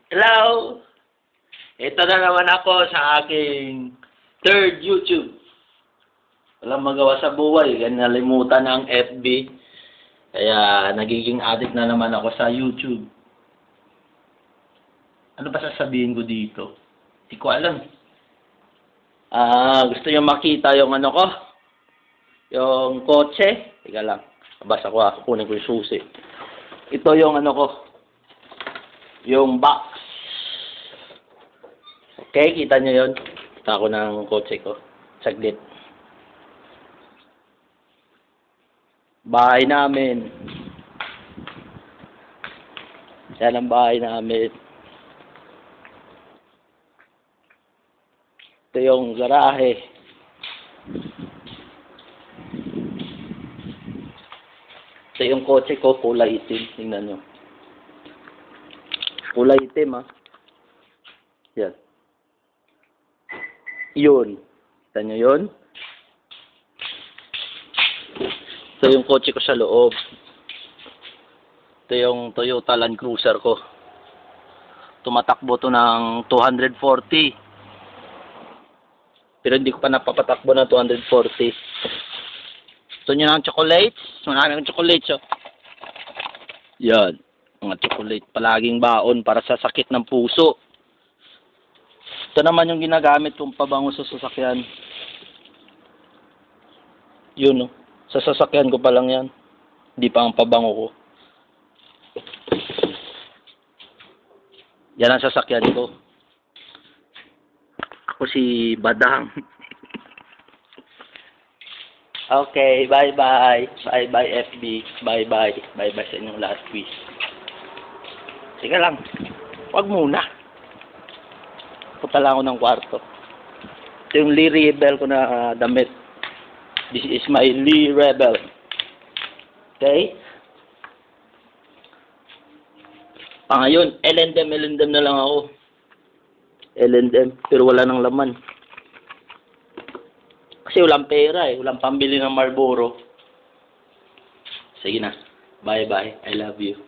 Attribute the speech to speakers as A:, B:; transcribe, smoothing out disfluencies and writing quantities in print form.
A: Hello! Ito na naman ako sa aking third YouTube. Walang magawa sa buhay. Nalimutan ang FB. Kaya nagiging addict na naman ako sa YouTube. Ano ba sasabihin ko dito? Hindi ko alam. Gusto nyo makita yung ano ko? Yung kotse? Teka lang. Basta ko kunin ko yung susi. Ito yung ano ko. Yung box. Okay, kita nyo yun? Kita ko ng kotse ko. Saglit. Bahay namin. Yan ang bahay namin. Ito yung garahe. Ito yung kotse ko, kulay itim. Tingnan nyo. Kulay itim, ha. Yan. Yun. Kita nyo yun? Ito yung kotse ko sa loob. Ito yung Toyota Land Cruiser ko. Tumatakbo to ng 240. Pero hindi ko pa napapatakbo ng 240. Gusto nyo ng chocolates? Marami ng chocolates, oh. Yan. Mga chocolate. Palaging baon para sa sakit ng puso. Ito naman yung ginagamit kong pabango sa sasakyan. Yun, oh. Sa sasakyan ko pa lang yan. Hindi pa ang pabango ko. Yan ang sasakyan ko. Ako si Badang. Okay, bye-bye. Bye-bye FB. Bye-bye. Bye-bye sa inyong lahat, please. Sige lang. Huwag muna. Punta lang ako ng kwarto. Ito yung Lee Rebel ko na damit. This is my Lee Rebel. Okay? Ngayon, L&M na lang ako. L&M, pero wala nang laman. Kasi walang pera eh. Walang pambili ng Marlboro. Sige na. Bye-bye. I love you.